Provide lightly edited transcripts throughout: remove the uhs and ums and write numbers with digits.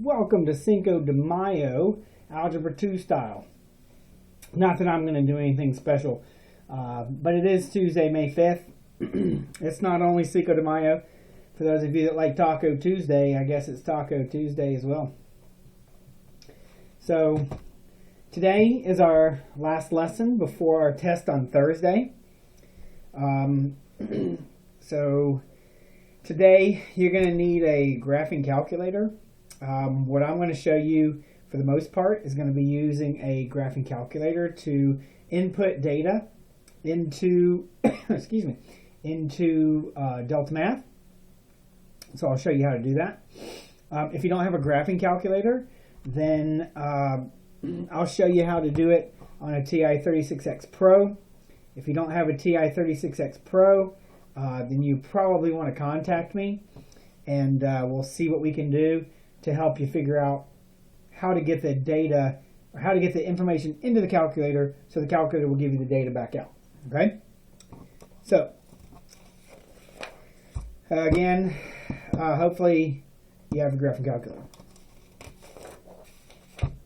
Welcome to Cinco de Mayo, Algebra 2 style. Not that I'm going to do anything special, but it is Tuesday, May 5th. It's not only Cinco de Mayo. For those of you that like Taco Tuesday, I guess it's Taco Tuesday as well. So, today is our last lesson before our test on Thursday. So, today you're going to need a graphing calculator. What I'm going to show you for the most part is going to be using a graphing calculator to input data into into Delta Math. So I'll show you how to do that. If you don't have a graphing calculator, then I'll show you how to do it on a TI-36X Pro. If you don't have a TI-36X Pro, then you probably want to contact me, and we'll see what we can do to help you figure out how to get the data, or how to get the information into the calculator so the calculator will give you the data back out. Okay? So, again, hopefully you have a graphing calculator.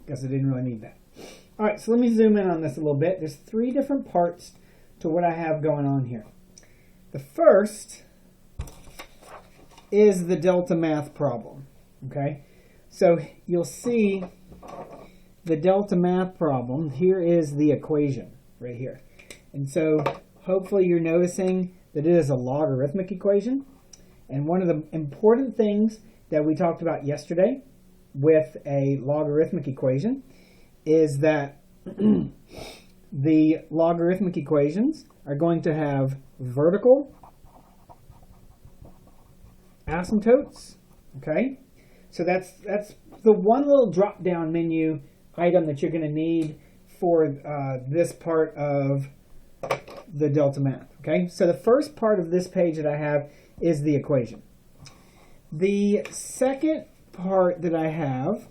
Guess I didn't really need that. Alright, so let me zoom in on this a little bit. There's three different parts to what I have going on here. The first is the Delta Math problem. Okay, so you'll see the Delta Math problem. Here is the equation right here. And so hopefully you're noticing that it is a logarithmic equation. And one of the important things that we talked about yesterday with a logarithmic equation is that the logarithmic equations are going to have vertical asymptotes. Okay, so that's the one little drop down menu item that you're going to need for this part of the Delta Math. Okay, so the first part of this page that I have is the equation. The second part that I have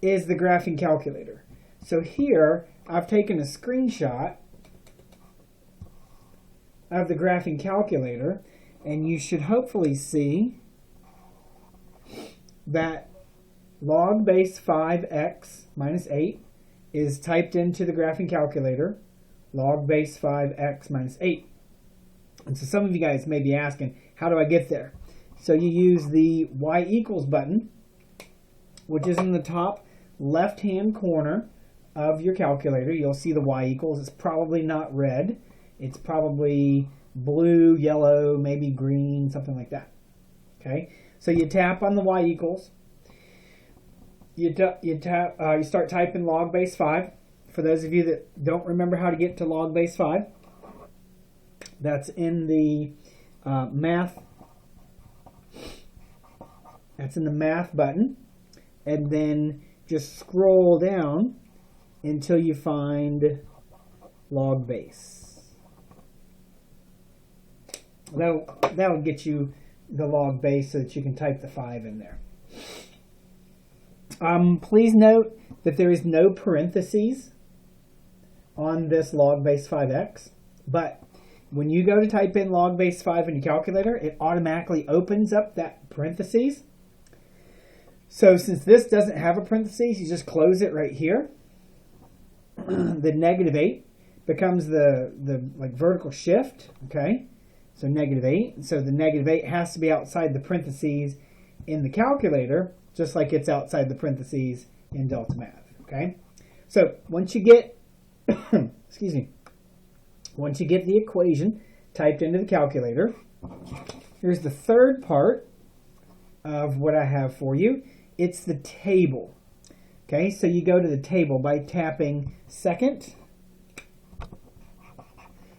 is the graphing calculator. So here I've taken a screenshot of the graphing calculator, and you should hopefully see that log base 5x minus 8 is typed into the graphing calculator, log base 5x minus 8. And so some of you guys may be asking, how do I get there? So you use the y equals button, which is in the top left-hand corner of your calculator. You'll see the y equals. It's probably not red. It's probably blue, yellow, maybe green, something like that. Okay, so you tap on the y equals. You start typing log base 5. For those of you that don't remember how to get to log base 5, that's in the math. That's in the math button, and then just scroll down until you find log base. That'll get you the log base so that you can type the 5 in there. Please note that there is no parentheses on this log base 5x, but when you go to type in log base 5 in your calculator, it automatically opens up that parentheses. So since this doesn't have a parentheses, you just close it right here. The negative 8 becomes the like vertical shift, okay? So negative 8. So the negative 8 has to be outside the parentheses in the calculator, just like it's outside the parentheses in Delta Math, okay? So once you get, excuse me, once you get the equation typed into the calculator, here's the third part of what I have for you. It's the table. Okay, so you go to the table by tapping second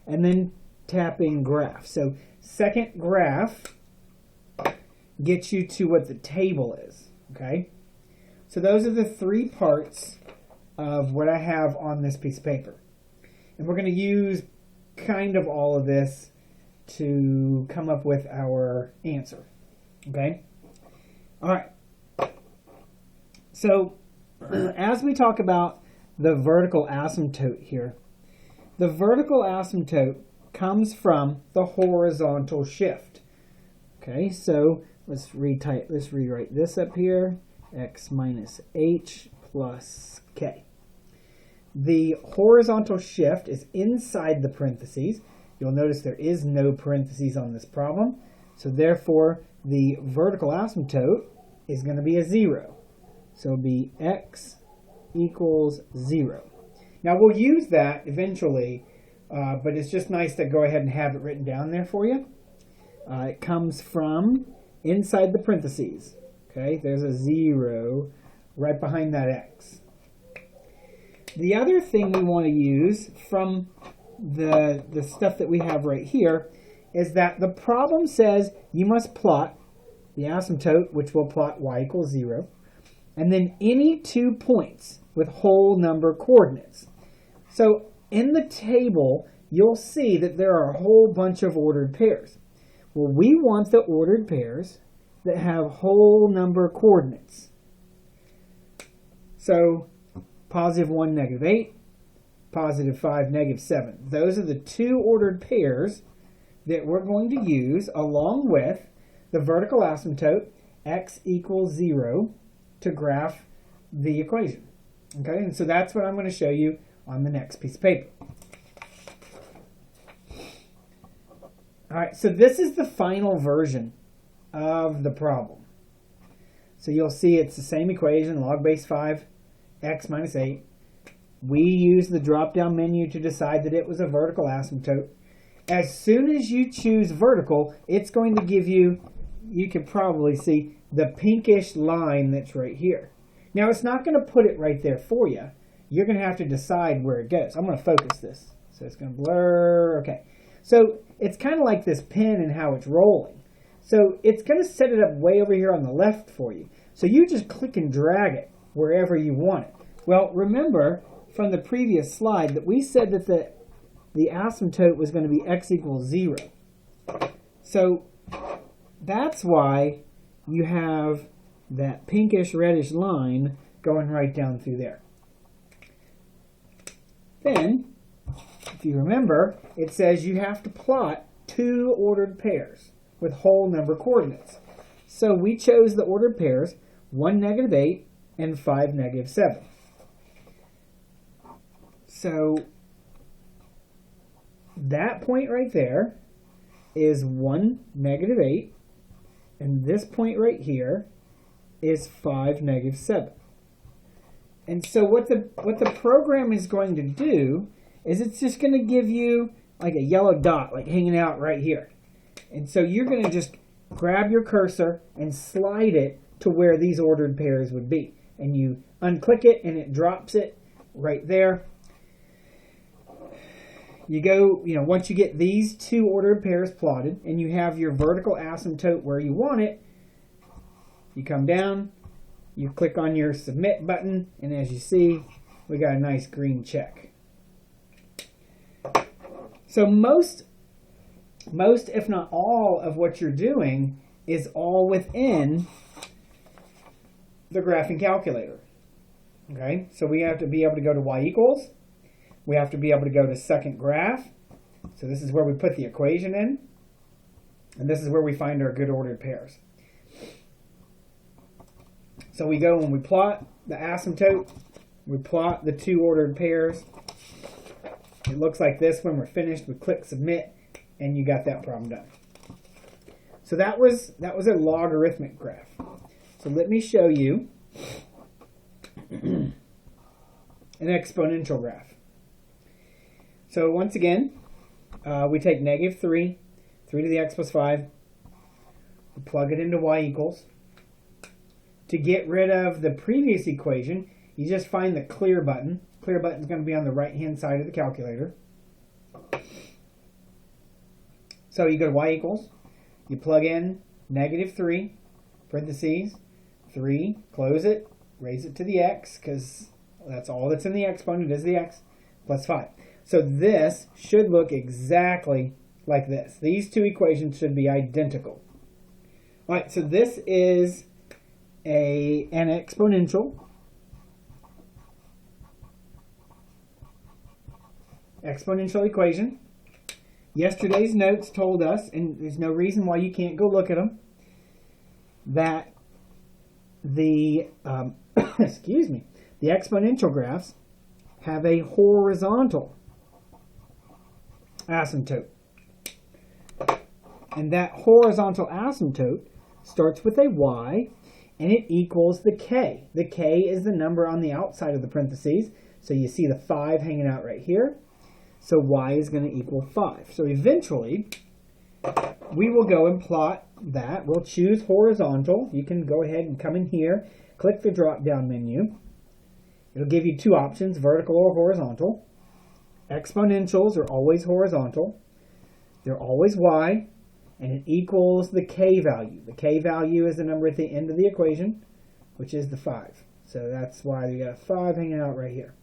and then tapping graph. So second graph gets you to what the table is. Okay, so those are the three parts of what I have on this piece of paper. And we're going to use kind of all of this to come up with our answer. Okay, all right. So as we talk about the vertical asymptote here, the vertical asymptote comes from the horizontal shift. Okay, so let's rewrite this up here. X minus h plus k. The horizontal shift is inside the parentheses. You'll notice there is no parentheses on this problem. So therefore, the vertical asymptote is going to be a 0. So it'll be x equals 0. Now we'll use that eventually, but it's just nice to go ahead and have it written down there for you. It comes from inside the parentheses. Okay, there's a 0 right behind that x. The other thing we want to use from the stuff that we have right here is that the problem says you must plot the asymptote, which will plot y equals 0, and then any 2 points with whole number coordinates. So in the table, you'll see that there are a whole bunch of ordered pairs. Well, we want the ordered pairs that have whole number coordinates. So positive 1, negative 8, positive 5, negative 7. Those are the 2 ordered pairs that we're going to use along with the vertical asymptote, x equals 0, to graph the equation. Okay, and so that's what I'm going to show you on the next piece of paper. All right, so this is the final version of the problem. So you'll see it's the same equation, log base 5, x minus 8. We use the drop-down menu to decide that it was a vertical asymptote. As soon as you choose vertical, it's going to give you, you can probably see, the pinkish line that's right here. Now, it's not going to put it right there for you. You're going to have to decide where it goes. I'm going to focus this. So it's going to blur. Okay. So it's kind of like this pen and how it's rolling. So it's going to set it up way over here on the left for you. So you just click and drag it wherever you want it. Well, remember from the previous slide that we said that the asymptote was going to be x equals 0. So that's why you have that pinkish reddish line going right down through there. Then, if you remember, it says you have to plot 2 ordered pairs with whole number coordinates. So we chose the ordered pairs 1, negative 8 and 5, negative 7. So that point right there is 1, negative 8, and this point right here is 5, negative 7. And so what the program is going to do is it's just going to give you like a yellow dot like hanging out right here. And so you're going to just grab your cursor and slide it to where these ordered pairs would be. And you unclick it and it drops it right there. You go, once you get these 2 ordered pairs plotted and you have your vertical asymptote where you want it, you come down, you click on your submit button, and as you see, we got a nice green check. So most if not all of what you're doing is all within the graphing calculator. Okay, so we have to be able to go to y equals. We have to be able to go to second graph. So this is where we put the equation in. And this is where we find our good ordered pairs. So we go and we plot the asymptote. We plot the 2 ordered pairs. It looks like this when we're finished. We click submit and you got that problem done. So that was a logarithmic graph. So let me show you an exponential graph. So once again, we take negative 3 to the x plus 5, we plug it into y equals. To get rid of the previous equation, you just find the clear button. Clear button is going to be on the right-hand side of the calculator. So you go to y equals, you plug in negative 3, parentheses, 3, close it, raise it to the x, because that's all that's in the exponent is the x, plus 5. So this should look exactly like this. These 2 equations should be identical. All right, so this is an exponential equation. Yesterday's notes told us, and there's no reason why you can't go look at them, that the excuse me, the exponential graphs have a horizontal asymptote. And that horizontal asymptote starts with a y, and it equals the k. The k is the number on the outside of the parentheses. So you see the 5 hanging out right here. So y is going to equal 5. So eventually, we will go and plot that. We'll choose horizontal. You can go ahead and come in here, click the drop-down menu. It'll give you two options, vertical or horizontal. Exponentials are always horizontal. They're always y, and it equals the k value. The k value is the number at the end of the equation, which is the 5. So that's why we got 5 hanging out right here.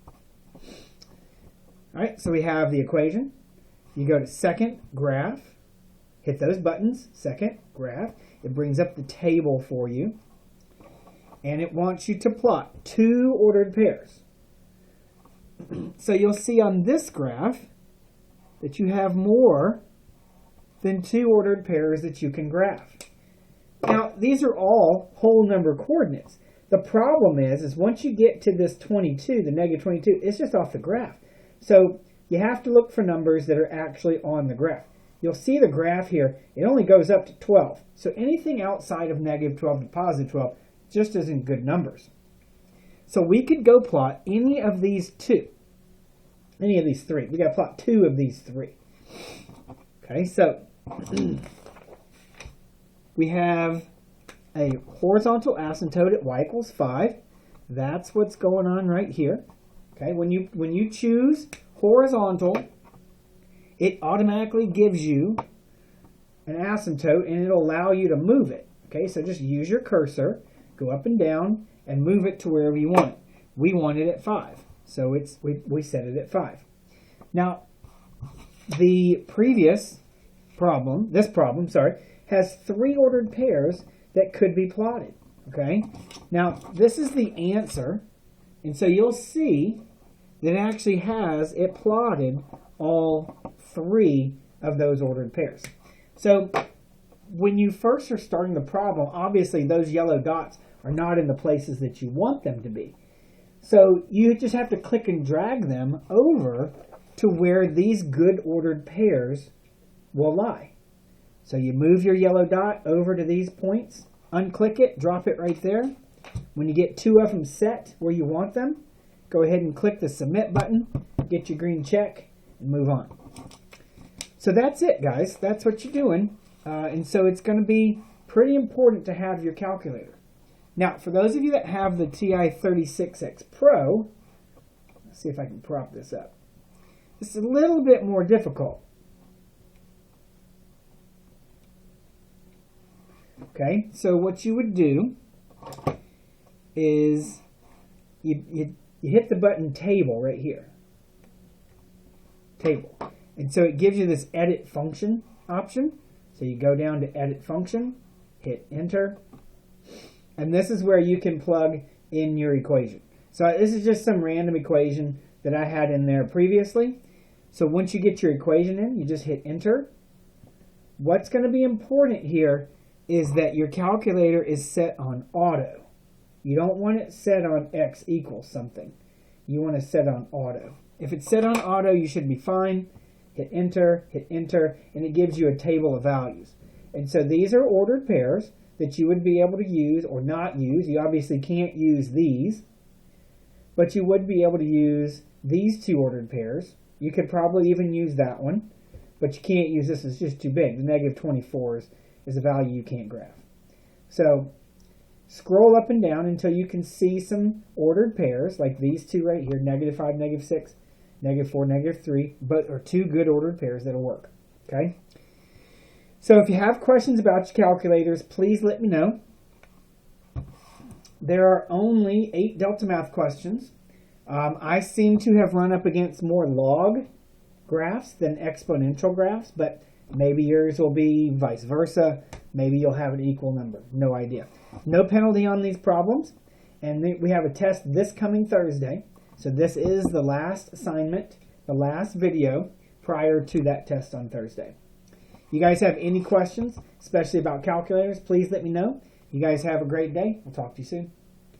All right, so we have the equation. You go to second graph, hit those buttons, second graph. It brings up the table for you. And it wants you to plot two ordered pairs. So you'll see on this graph that you have more than two ordered pairs that you can graph. Now, these are all whole number coordinates. The problem is once you get to this 22, the negative 22, it's just off the graph. So you have to look for numbers that are actually on the graph. You'll see the graph here, it only goes up to 12. So anything outside of negative 12 to positive 12 just isn't good numbers. So we could go plot any of these three. We got to plot two of these three. Okay, so we have a horizontal asymptote at y equals 5. That's what's going on right here. Okay, when you choose horizontal, it automatically gives you an asymptote and it'll allow you to move it. Okay, so just use your cursor, go up and down, and move it to wherever you want it. We want it at 5, so we set it at 5. Now, the previous problem, this problem, has three ordered pairs that could be plotted. Okay, now this is the answer, and so you'll see that it actually has it plotted all three of those ordered pairs. So when you first are starting the problem, obviously those yellow dots are not in the places that you want them to be. So you just have to click and drag them over to where these good ordered pairs will lie. So you move your yellow dot over to these points, unclick it, drop it right there. When you get two of them set where you want them, go ahead and click the submit button, get your green check, and move on. So that's it, guys. That's what you're doing. And so it's going to be pretty important to have your calculator. Now, for those of you that have the TI-36X Pro, let's see if I can prop this up. This is a little bit more difficult. Okay, so what you would do is you hit the button table right here. Table. And so it gives you this edit function option. So you go down to edit function, hit enter, and this is where you can plug in your equation. So this is just some random equation that I had in there previously. So once you get your equation in, you just hit enter. What's going to be important here is that your calculator is set on auto. You don't want it set on x equals something. You want to set on auto. If it's set on auto, you should be fine. Hit enter, and it gives you a table of values. And so these are ordered pairs that you would be able to use or not use. You obviously can't use these, but you would be able to use these two ordered pairs. You could probably even use that one, but you can't use this. It's just too big. The negative 24 is a value you can't graph. So scroll up and down until you can see some ordered pairs like these two right here, negative 5, negative 6, negative 4, negative 3, but are two good ordered pairs that'll work. Okay? So if you have questions about your calculators, please let me know. There are only 8 Delta Math questions. I seem to have run up against more log graphs than exponential graphs, but maybe yours will be vice versa. Maybe you'll have an equal number. No idea. No penalty on these problems. And we have a test this coming Thursday. So this is the last assignment, the last video prior to that test on Thursday. You guys have any questions, especially about calculators, please let me know. You guys have a great day. I'll talk to you soon.